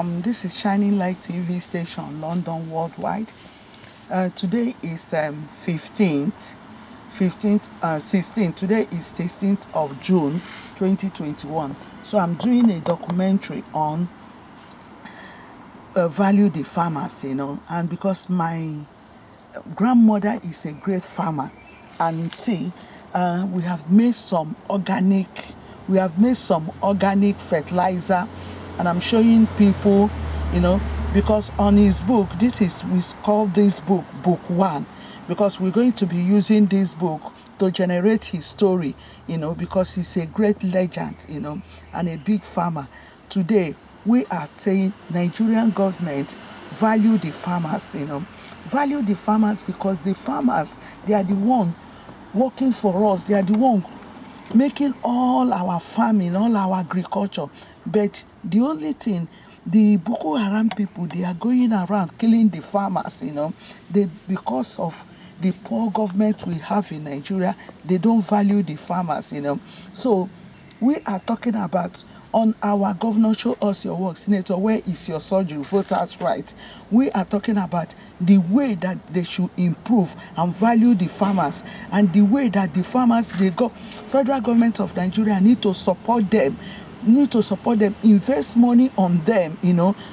This is Shining Light TV station, London worldwide. Today is 16th. Today is 16th of June 2021. So I'm doing a documentary on value the farmers, and because my grandmother is a great farmer, and see, we have made some organic fertilizer, and I'm showing people, because on his book, we call this book book 1, because we're going to be using this book to generate his story, because he's a great legend, and a big farmer. Today we are saying Nigerian government value the farmers, value the farmers, because the farmers, they are the one working for us. They are the one making all our farming, all our agriculture. But the only thing, the Boko Haram people, they are going around killing the farmers, because of the poor government we have in Nigeria. They don't value the farmers, So we are talking about, on our Governor Show Us Your Work, Senator, where is your surgery, voters' right? We are talking about the way that they should improve and value the farmers, and the way that the farmers, federal government of Nigeria need to support them, invest money on them,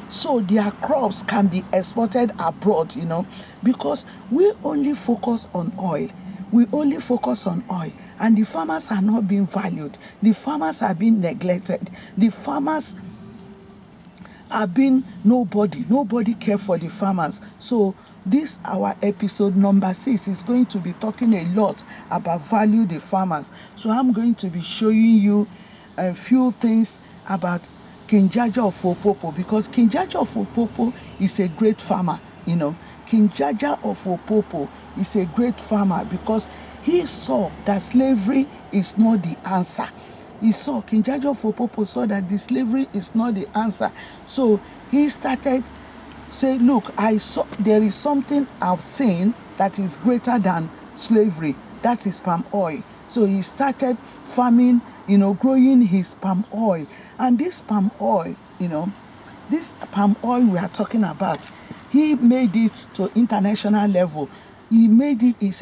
so their crops can be exported abroad, because we only focus on oil. And the farmers are not being valued. The farmers are being neglected. The farmers are being nobody care for the farmers. So this, our episode number 6, is going to be talking a lot about value the farmers. So I'm going to be showing you a few things about King Jaja of Opopo, because King Jaja of Opopo is a great farmer. King Jaja of Opopo is a great farmer because he saw that slavery is not the answer. King Jaja of Opopo saw that the slavery is not the answer. So he started saying, look, there is something I've seen that is greater than slavery. That is palm oil. So he started farming, growing his palm oil. And this palm oil, we are talking about, he made it to international level. He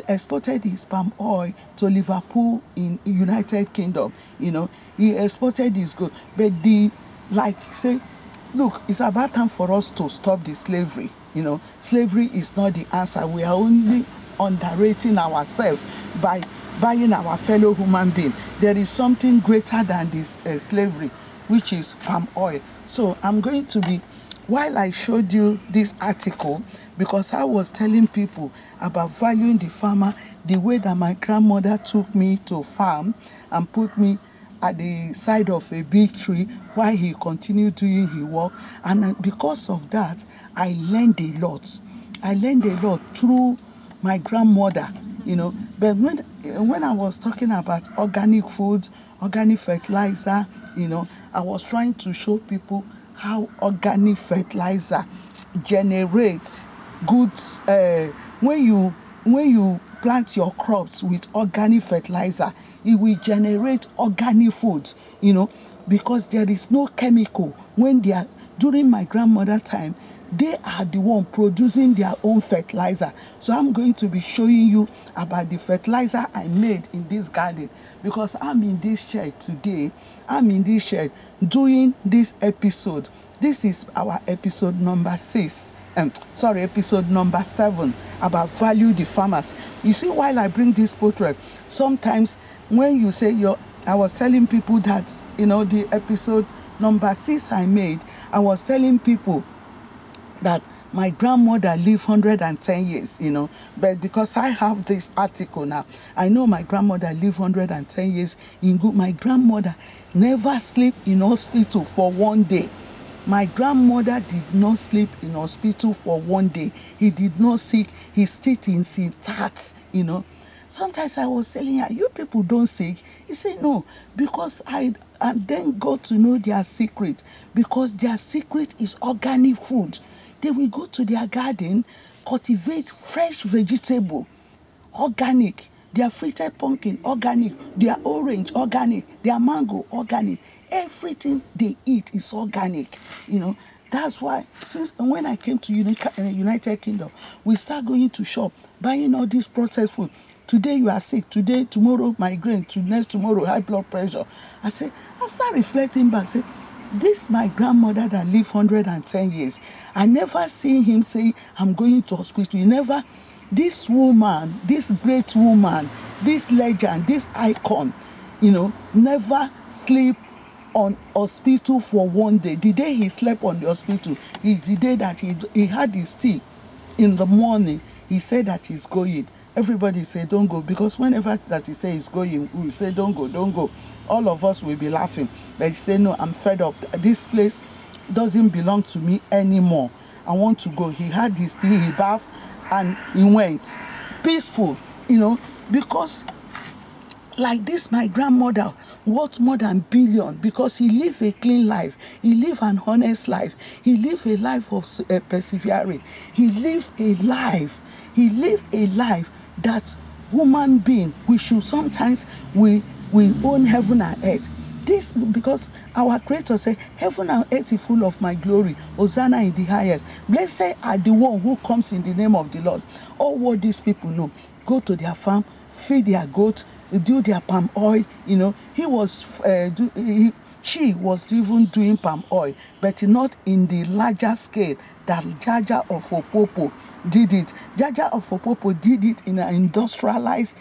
exported his palm oil to Liverpool in United Kingdom. He exported his goods. But look, it's about time for us to stop the slavery. Slavery is not the answer. We are only underrating ourselves by buying our fellow human being. There is something greater than this slavery, which is palm oil. So I'm going to be, while I showed you this article, because I was telling people about valuing the farmer, the way that my grandmother took me to farm and put me at the side of a big tree while he continued doing his work. And because of that, I learned a lot. Through my grandmother, But when I was talking about organic food, organic fertilizer, I was trying to show people how organic fertilizer generates good. When you plant your crops with organic fertilizer, it will generate organic food, because there is no chemical. During my grandmother time, they are the one producing their own fertilizer. So I'm going to be showing you about the fertilizer I made in this garden, because I'm in this shed today. Doing this episode. This is our episode number 6. Episode number 7, about value the farmers. You see, while I bring this portrait, sometimes when you say I was telling people that, the episode number 6 I made, I was telling people that my grandmother lived 110 years, but because I have this article now, I know my grandmother lived 110 years in good. My grandmother never slept in hospital for one day. My grandmother did not sleep in hospital for one day. He did not sick. His teeth is intact, Sometimes I was telling her, you people don't sick. He said, no, because I then got to know their secret, because their secret is organic food. They will go to their garden, cultivate fresh vegetable, organic. Their frited pumpkin, organic. Their orange, organic. Their mango, organic. Everything they eat is organic, That's why since when I came to United Kingdom, we start going to shop, buying all this processed food. Today you are sick, today, tomorrow migraine, next tomorrow high blood pressure. I start reflecting back, say, this my grandmother that lived 110 years. I never see him say, I'm going to hospital. He never, this woman, this great woman, this legend, this icon, never sleep on hospital for one day. The day he slept on the hospital is the day that he had his tea in the morning. He said that he's going. Everybody say don't go, because whenever that he say he's going, we say don't go. All of us will be laughing. But he say, no, I'm fed up. This place doesn't belong to me anymore. I want to go. He had his tea, he bathed, and he went. Peaceful, because like this, my grandmother worth more than billion, because he lived a clean life. He lived an honest life. He lived a life of persevering. He lived a life that human being, we should sometimes, we own heaven and earth. This, because our Creator said, heaven and earth is full of my glory. Hosanna in the highest. Blessed are the one who comes in the name of the Lord. All what these people know, go to their farm, feed their goat, do their palm oil. She was even doing palm oil, but not in the larger scale that Jaja of Opopo did it. Jaja of Opopo did it in an industrialized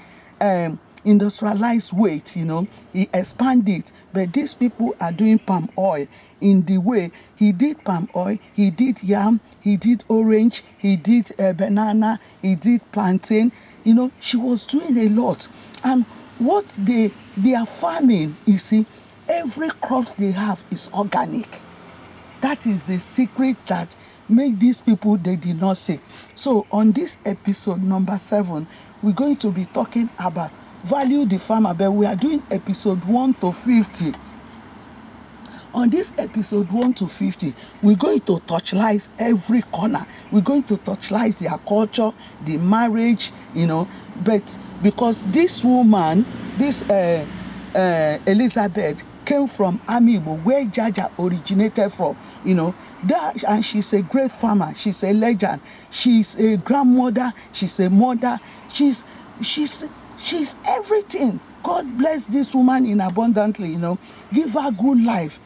way. He expanded it. But these people are doing palm oil in the way he did palm oil. He did yam, he did orange, he did banana, he did plantain. She was doing a lot. And what they are farming, every crops they have is organic. That is the secret that make these people, they did not say. So on this episode number 7, we're going to be talking about value the farmer, but we are doing episode 1 to 50. On this episode 1 to 50, we're going to touchlight every corner. We're going to touchlight their culture, the marriage, but because this woman, this Elizabeth, came from Amiibo, where Jaja originated from, and she's a great farmer. She's a legend. She's a grandmother. She's a mother. She's everything. God bless this woman in abundantly. Give her good life.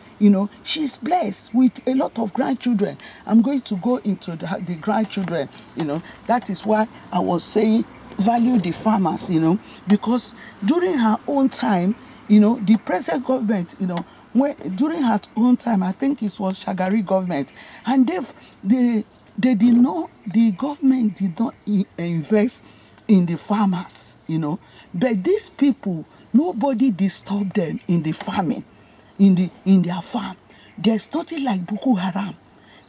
She's blessed with a lot of grandchildren. I'm going to go into the grandchildren. That is why I was saying value the farmers. Because during her own time, the present government, during her own time, I think it was Shagari government, and they did not, the government did not invest in the farmers, but these people, nobody disturbed them in the farming, in their farm. There's nothing like Boko Haram.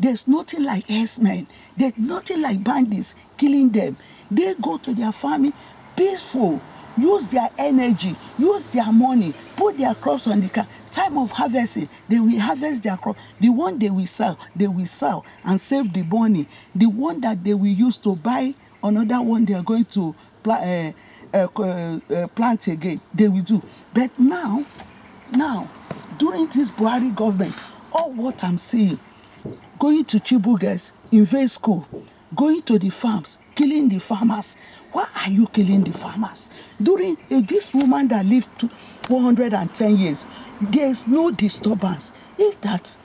There's nothing like herdsmen. There's nothing like bandits killing them. They go to their farming peaceful. Use their energy, use their money, put their crops on the car. Time of harvesting, they will harvest their crop. The one they will sell and save the money. The one that they will use to buy another one they are going to plant again, they will do. But now, during this Buhari government, all what I'm seeing, going to Chibugas, invade school, going to the farms, killing the farmers. Why are you killing the farmers? During this woman that lived 110 years, there's no disturbance. If that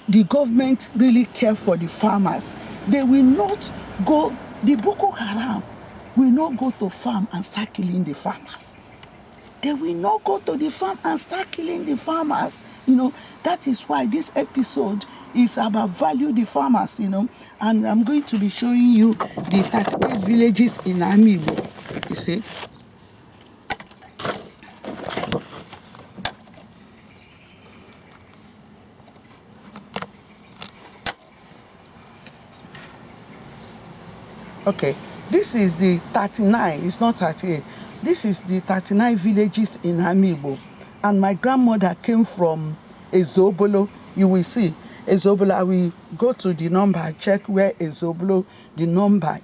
the government really care for the farmers, they will not go, the Boko Haram will not go to farm and start killing the farmers. They will not go to the farm and start killing the farmers. That is why this episode is about value the farmers, and I'm going to be showing you the 38 villages in Amiibo, you see. Okay, this is the 39, it's not 38. This is the 39 villages in Amiibo. And my grandmother came from Ezobolo. You will see Ezobolo. I will go to the number, check where Ezobolo, the number,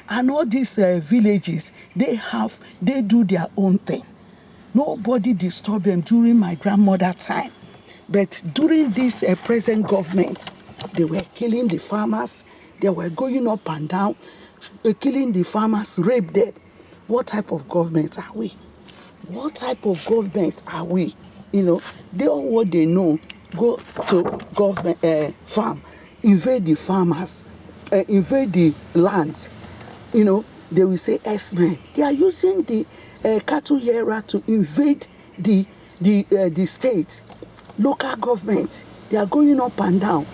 And all these villages, they do their own thing. Nobody disturbed them during my grandmother's time. But during this present government, They were killing the farmers. They were going up and down, killing the farmers, rape them. What type of government are we? What type of government are we? They all what they know, go to government farm, invade the farmers, invade the land. They will say S-men. They are using the cattle era to invade the state, local government. They are going up and down,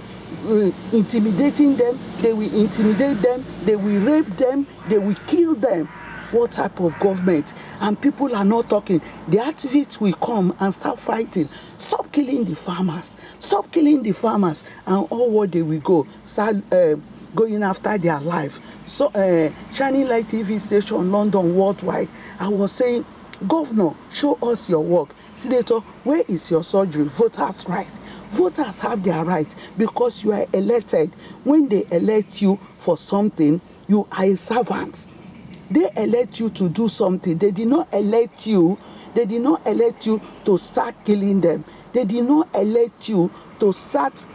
intimidating them. They will intimidate them. They will rape them. They will kill them. What type of government? And people are not talking. The activists will come and start fighting. Stop killing the farmers. Stop killing the farmers. And all what they will go, start going after their life. So, Shining Light TV station, London, worldwide, I was saying, Governor, show us your work. Senator, where is your surgery? Voters' right. Voters have their right because you are elected. When they elect you for something, you are a servant. They elect you to do something. They did not elect you. They did not elect you to start killing them. They did not elect you to start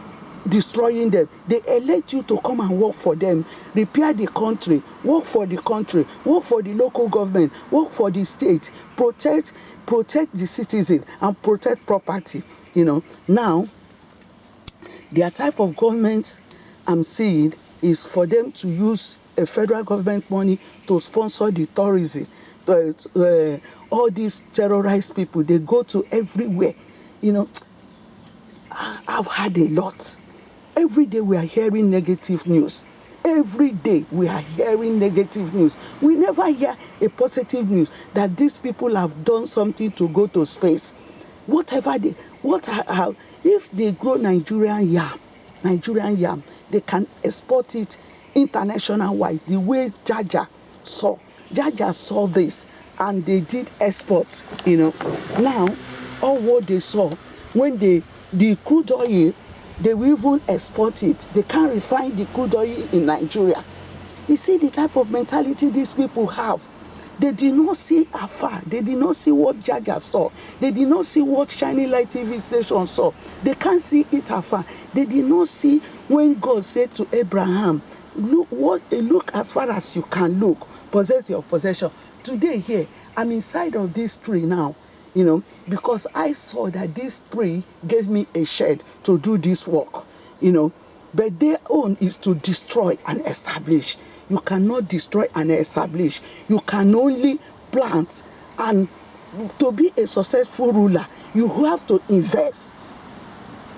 destroying them. They elect you to come and work for them, repair the country, work for the country, work for the local government, work for the state, protect the citizen and protect property. Now, their type of government I'm seeing is for them to use a federal government money to sponsor the tourism. All these terrorized people, they go to everywhere. I've had a lot. Every day we are hearing negative news. Every day we are hearing negative news. We never hear a positive news that these people have done something to go to space. If they grow Nigerian yam, they can export it international wise. The way Jaja saw this, and they did export. Now all what they saw when the crude oil, they will even export it. They can't refine the crude oil in Nigeria. You see the type of mentality these people have. They did not see afar. They did not see what Jaja saw. They did not see what Shining Light TV station saw. They can't see it afar. They did not see when God said to Abraham, look as far as you can look. Possess your possession. Today here, I'm inside of this tree now. Because I saw that this tree gave me a shed to do this work, but their own is to destroy and establish. You cannot destroy and establish. You can only plant, and to be a successful ruler, you have to invest.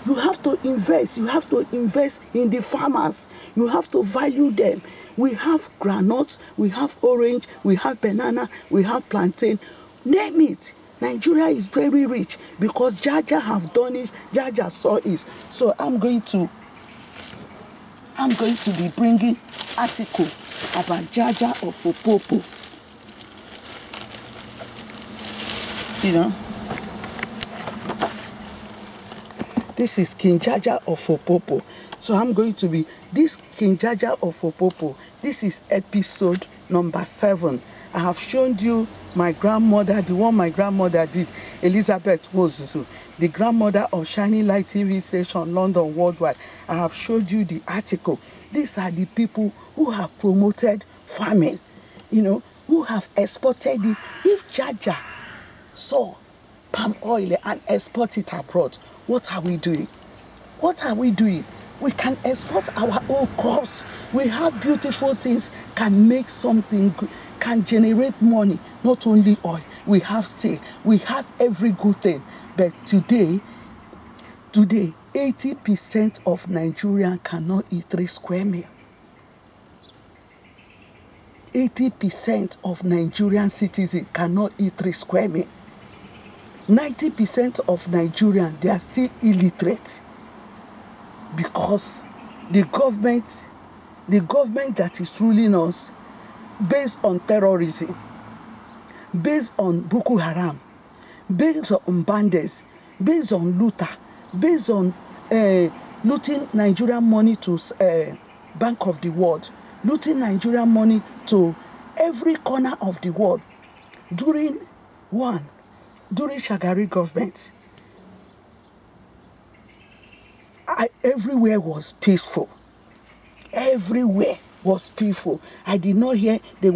You have to invest. You have to invest in the farmers. You have to value them. We have groundnuts, we have orange, we have banana, we have plantain. Name it. Nigeria is very rich because Jaja have done it. Jaja saw it. So I'm going to be bringing article about Jaja of Opopo. This is King Jaja of Opopo. So I'm going to be this King Jaja of Opopo. This is episode number 7. I have shown you my grandmother, the one my grandmother did, Elizabeth Wozuzu, the grandmother of Shining Light TV station, London, worldwide. I have showed you the article. These are the people who have promoted farming, who have exported it. If Jaja saw palm oil and export it abroad, what are we doing? What are we doing? We can export our own crops. We have beautiful things, can make something good, can generate money, not only oil. We have steel, we have every good thing. But today, 80% of Nigerians cannot eat 3 square meals. 80% of Nigerian citizens cannot eat 3 square meals. 90% of Nigerians, they are still illiterate. Because the government that is ruling us, based on terrorism, based on Boko Haram, based on bandits, based on looter, based on looting Nigerian money to Bank of the World, looting Nigerian money to every corner of the world. During Shagari government, everywhere was peaceful. Everywhere was peaceful. I did not hear I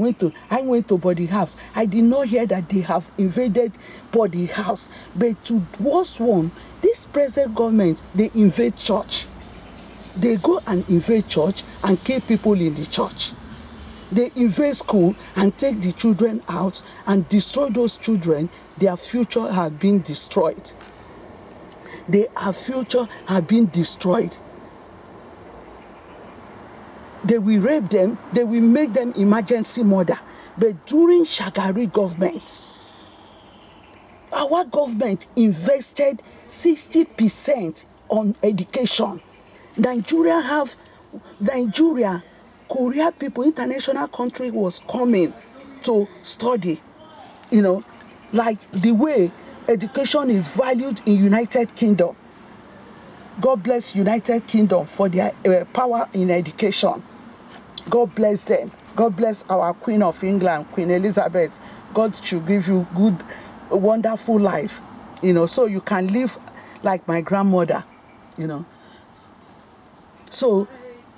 went to Body House. I did not hear that they have invaded Body House. But to worst one, this present government, they invade church. They go and invade church and kill people in the church. They invade school and take the children out and destroy those children. Their future has been destroyed. Their future has been destroyed. They will rape them. They will make them emergency mother. But during Shagari government, our government invested 60% on education. Nigeria, Korea people, international country was coming to study, like the way education is valued in United Kingdom. God bless United Kingdom for their power in education. God bless them. God bless our Queen of England, Queen Elizabeth. God should give you good, wonderful life, so you can live like my grandmother, So,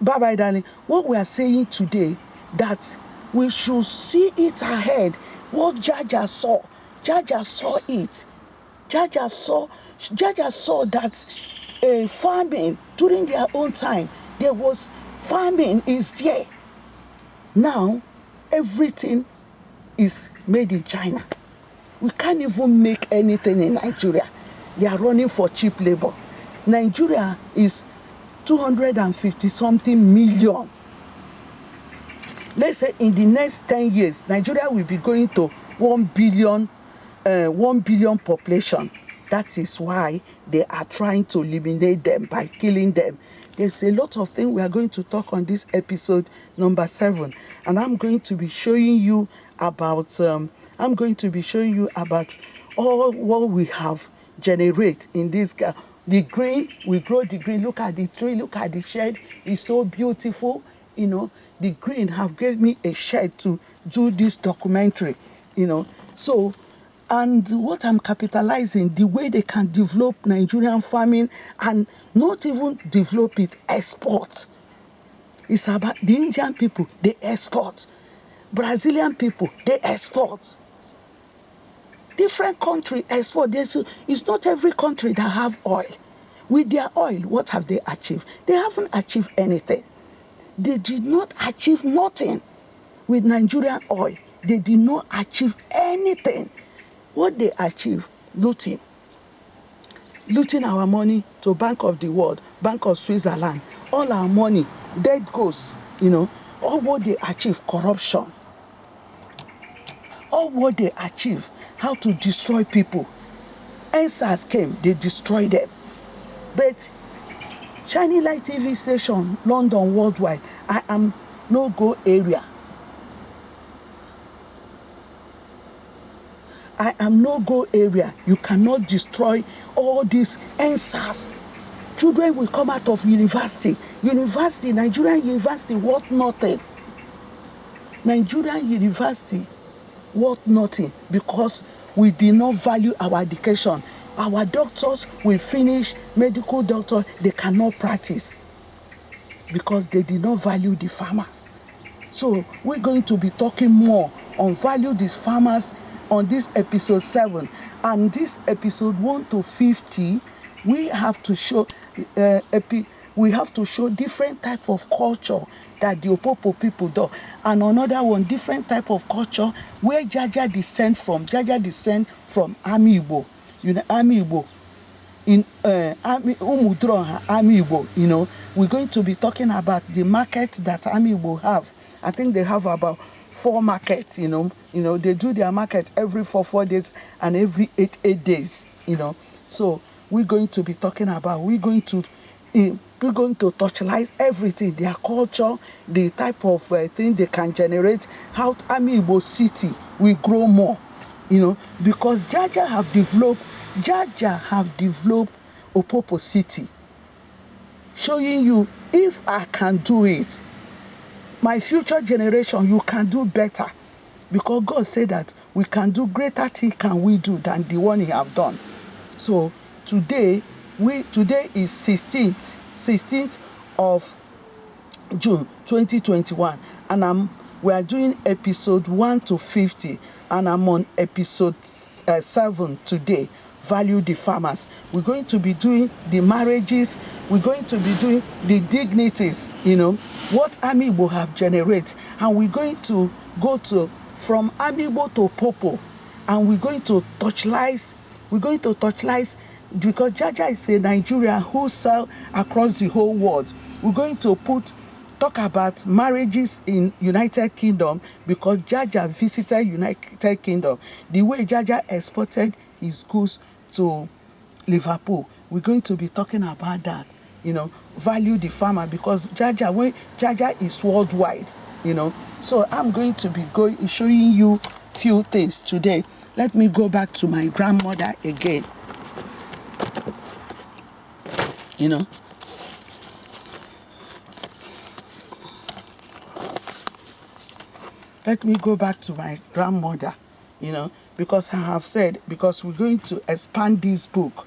bye-bye, darling. What we are saying today, that we should see it ahead. What Jaja saw it. Jaja saw that farming during their own time, there was farming is there. Now, everything is made in China. We can't even make anything in Nigeria. They are running for cheap labor. Nigeria is 250-something million. Let's say in the next 10 years, Nigeria will be going to 1 billion population. That is why they are trying to eliminate them by killing them. There's a lot of things we are going to talk on this episode number 7, and I'm going to be showing you about all what we have generate in this. The green, we grow the green. Look at the tree. Look at the shed. It's so beautiful. The green have gave me a shed to do this documentary. So. And what I'm capitalizing, the way they can develop Nigerian farming and not even develop it, export. It's about the Indian people, they export. Brazilian people, they export. Different countries export. It's not every country that have oil. With their oil, what have they achieved? They haven't achieved anything. They did not achieve nothing. With Nigerian oil, they did not achieve anything. What they achieve, looting our money to Bank of the World, Bank of Switzerland, all our money, dead goes, all what they achieve, corruption, all what they achieve, how to destroy people. NSAS came, they destroyed them. But Shining Light TV station, London worldwide, I am no-go area. I am no-go area. You cannot destroy all these NSAS. Children will come out of university. Nigerian university worth nothing. Nigerian university worth nothing because we did not value our education. Our doctors will finish medical doctor, they cannot practice because they did not value the farmers. So we're going to be talking more on value these farmers on this episode 7, and this episode 1 to 50, we have to show different type of culture that the Opopo people do, and another one different type of culture where Jaja descend from. Jaja descend from Ami Igbo, Ami Igbo in Ami Umudro Ami Igbo. We're going to be talking about the market that Ami Igbo have. I think they have about 4 markets, they do their market every 4 days and every 8 days, So we're going to be talking about, we're going to touchlight everything, their culture, the type of thing they can generate, how Ami Igbo city will grow more, because Jaja have developed Opopo city, showing you if I can do it, my future generation, you can do better. Because God said that we can do greater things can we do than the one he have done. So today is 16th 16th of June 2021, and we are doing episode 1 to 50, and I'm on episode 7 today. Value the farmers. We're going to be doing the marriages. We're going to be doing the dignities, what Amiibo have generated. And we're going to go from Amiibo to Popo. And we're going to touchlight because Jaja is a Nigerian who sell across the whole world. We're going to talk about marriages in United Kingdom because Jaja visited United Kingdom. The way Jaja exported his goods to Liverpool. We're going to be talking about that. Value the farmer because Jaja is worldwide. So I'm going to be showing you few things today. Let me go back to my grandmother again. Let me go back to my grandmother, because I have said, because we're going to expand this book,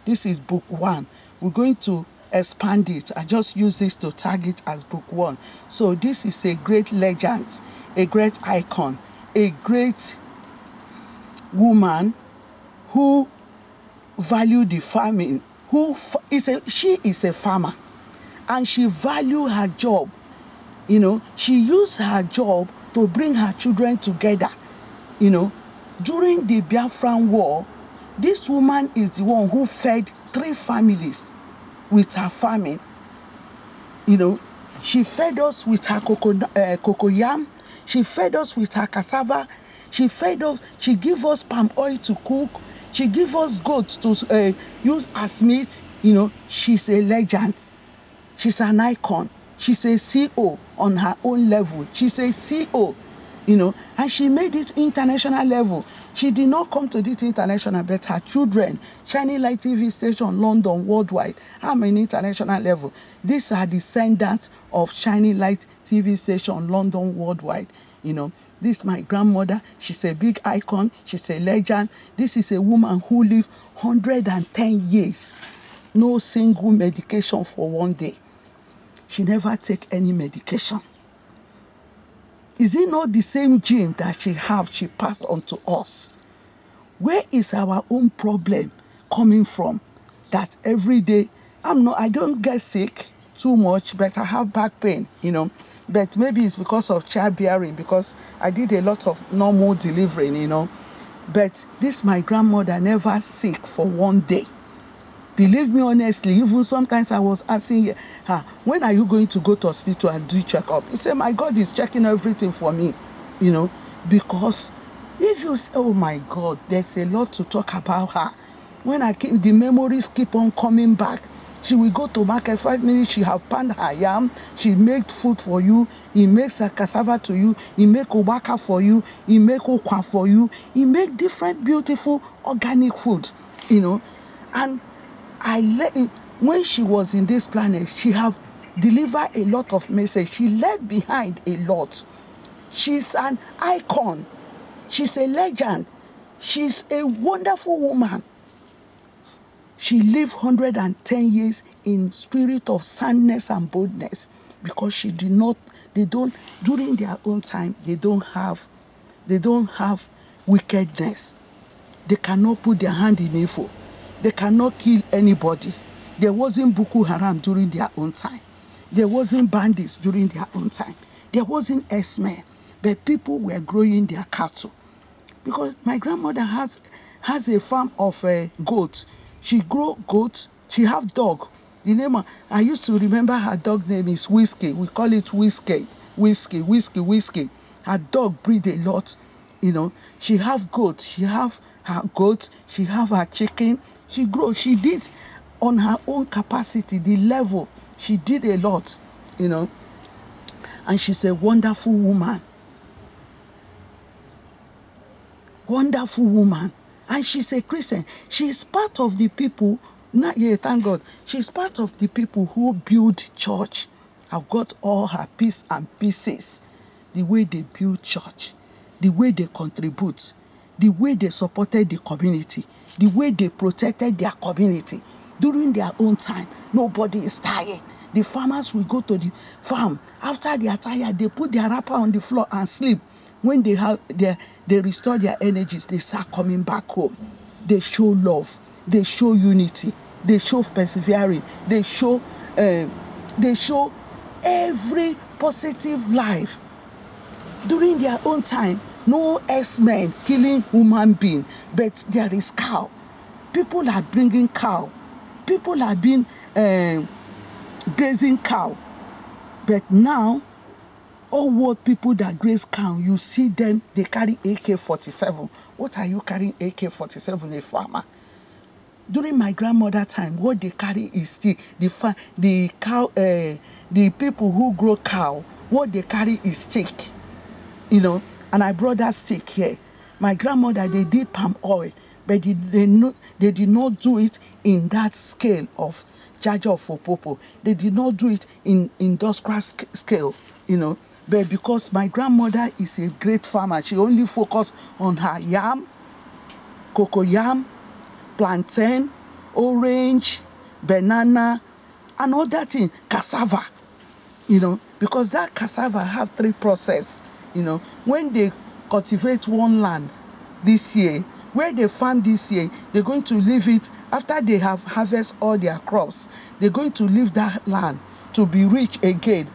this is book 1. We're going to expand it. I just use this to tag it as book 1. So this is a great legend, a great icon, a great woman who valued the farming, she is a farmer, and she valued her job. She used her job to bring her children together. During the Biafran War, this woman is the one who fed 3 families with her farming. She fed us with her cocoyam. She fed us with her cassava. She gave us palm oil to cook. She gave us goats to use as meat. She's a legend. She's an icon. She's a CO on her own level. She's a CO, and she made it international level. She did not come to this international, but her children, Shining Light TV station, London, worldwide, I'm an international level. These are descendants of Shining Light TV station, London, worldwide. This is my grandmother. She's a big icon. She's a legend. This is a woman who lived 110 years. No single medication for one day. She never take any medication. Is it not the same gene that she passed on to us? Where is our own problem coming from? That every day, I don't get sick too much, but I have back pain, But maybe it's because of childbearing, because I did a lot of normal delivering, But my grandmother never sick for one day. Believe me honestly, even sometimes I was asking her, when are you going to go to hospital and do checkup? He said, my God is checking everything for me, because if you say, oh my God, there's a lot to talk about her. When the memories keep on coming back. She will go to market 5 minutes, she have panned her yam, she make food for you, he makes a cassava to you, he make obaka for you, he make okwa for you, he make different beautiful organic food, and when she was in this planet, she have delivered a lot of message. She left behind a lot. She's an icon. She's a legend. She's a wonderful woman. She lived 110 years in spirit of soundness and boldness because during their own time, they don't have wickedness. They cannot put their hand in evil. They cannot kill anybody. There wasn't Boko Haram during their own time. There wasn't bandits during their own time. There wasn't S-men. But people were growing their cattle. Because my grandmother has a farm of goats. She grow goats. She have dog. The name I used to remember her dog name is Whiskey. We call it Whiskey. Whiskey. Her dog breed a lot. She have goats. She have her goats. She have her chicken. She grow. She did on her own capacity, the level. She did a lot, And she's a wonderful woman. Wonderful woman. And she's a Christian. She's part of the people, thank God. She's part of the people who build church. I've got all her pieces and pieces. The way they build church. The way they contribute. The way they supported the community. The way they protected their community. During their own time, nobody is tired. The farmers will go to the farm. After they are tired, they put their wrapper on the floor and sleep. When they restore their energies, they start coming back home. They show love. They show unity. They show persevering. They show every positive life. During their own time, no X-Men killing human being, but there is cow. People are bringing cow. People are being grazing cow. But now, all what people that graze cow, you see them, they carry AK-47. What are you carrying AK-47, a farmer? During my grandmother time, what they carry is the cow. The people who grow cow, what they carry is stick, and I brought that stick here. My grandmother, they did palm oil, but they did not do it in that scale of Jaja for Popo. They did not do it in industrial scale, But because my grandmother is a great farmer, she only focused on her yam, cocoyam, plantain, orange, banana, and all that thing, cassava, because that cassava have 3 process, When they cultivate one land this year, where they farm this year, they're going to leave it after they have harvest all their crops. They're going to leave that land to be rich again,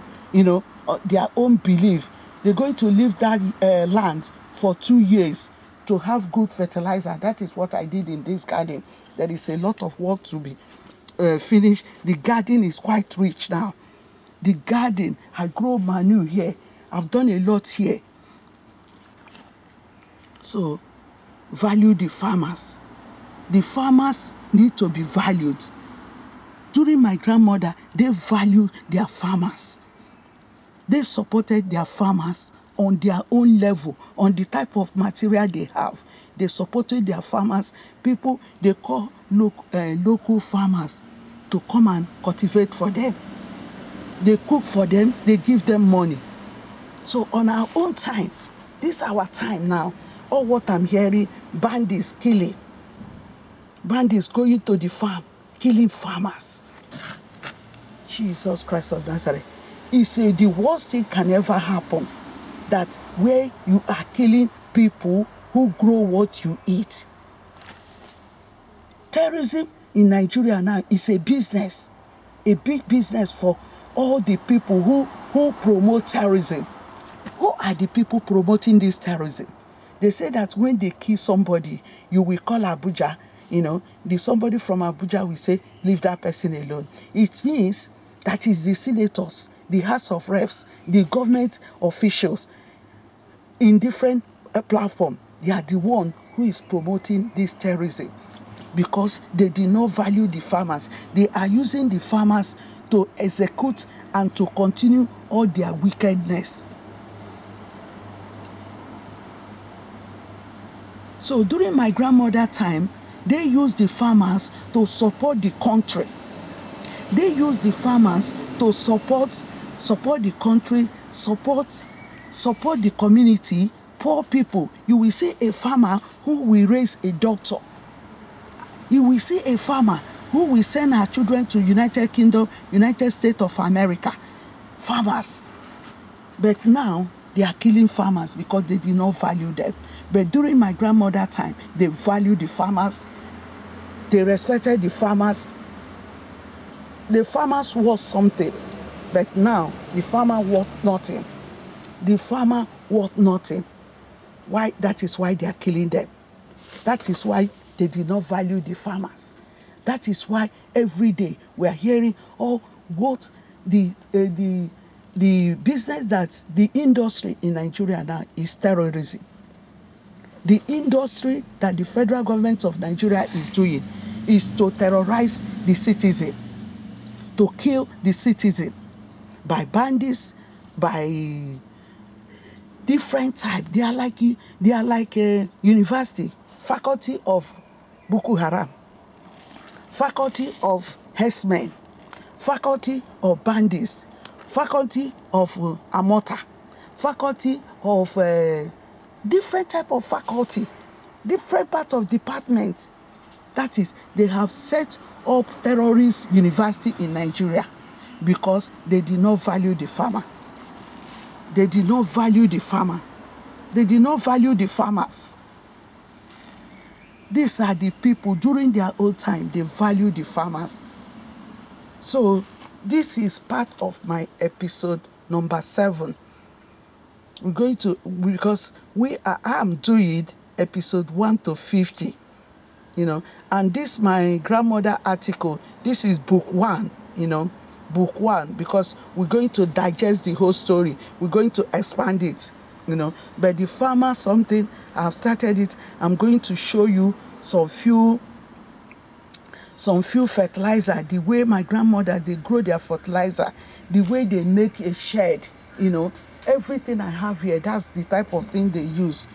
their own belief. They're going to leave that land for 2 years to have good fertilizer. That is what I did in this garden. There is a lot of work to be finished. The garden is quite rich now. The garden, I grow manure here. I've done a lot here. So, value the farmers. The farmers need to be valued. During my grandmother, they valued their farmers. They supported their farmers on their own level, on the type of material they have. They supported their farmers. People, they call local farmers to come and cultivate for them. They cook for them. They give them money. So on our own time, this is our time now. All what I'm hearing, bandits killing. Bandits going to the farm, killing farmers. Jesus Christ of Nazareth. He said the worst thing can ever happen, that where you are killing people who grow what you eat. Terrorism in Nigeria now is a business, a big business for all the people who promote terrorism. Who are the people promoting this terrorism? They say that when they kill somebody, you will call Abuja, somebody from Abuja will say, leave that person alone. It means that is the senators, the House of Reps, the government officials in different platforms. They are the one who is promoting this terrorism because they did not value the farmers. They are using the farmers to execute and to continue all their wickedness. So during my grandmother's time, they used the farmers to support the country. They used the farmers to support the country, support the community, poor people. You will see a farmer who will raise a doctor. You will see a farmer who will send her children to United Kingdom, United States of America. Farmers. But now, they are killing farmers because they did not value them. But during my grandmother's time, they valued the farmers. They respected the farmers. The farmers worth something. But now, the farmer worth nothing. The farmer worth nothing. Why? That is why they are killing them. That is why they did not value the farmers. That is why every day we are hearing, what the business that the industry in Nigeria now is terrorism. The industry that the federal government of Nigeria is doing is to terrorize the citizen, to kill the citizen by bandits, by different type. They are like a university, faculty of Boko Haram, faculty of herdsmen, faculty of bandits, faculty of Amota, faculty of different type of faculty, different part of department. That is, they have set up terrorist university in Nigeria because they did not value the farmer. They did not value the farmer. They did not value the farmers. These are the people during their old time, they value the farmers. So this is part of my episode number 7. We're going to, because I am doing episode 1 to 50, and this my grandmother article, this is book 1, book 1, because we're going to digest the whole story. We're going to expand it, but the farmer something, I've started it. I'm going to show you some few fertilizer, the way my grandmother, they grow their fertilizer, the way they make a shed, everything I have here, that's the type of thing they use,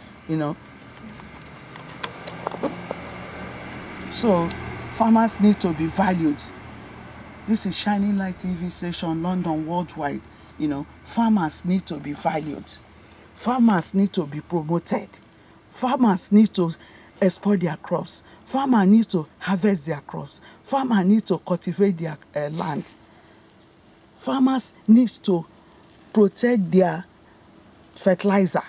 So farmers need to be valued. This is Shining Light TV station, London, worldwide. Farmers need to be valued. Farmers need to be promoted. Farmers need to export their crops. Farmers need to harvest their crops. Farmers need to cultivate their land. Farmers need to protect their fertilizer.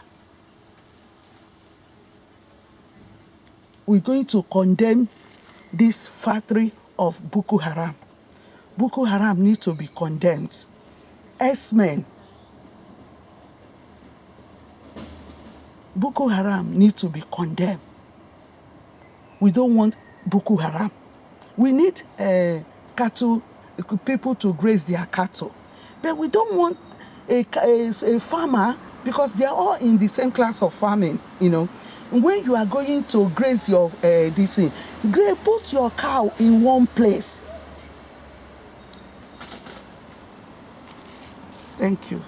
We're going to condemn this factory of Boko Haram. Boko Haram need to be condemned. X-Men. Boko Haram need to be condemned. We don't want Boko Haram. We need people to graze their cattle. But we don't want a farmer, because they are all in the same class of farming, When you are going to graze your this thing, put your cow in one place. Thank you.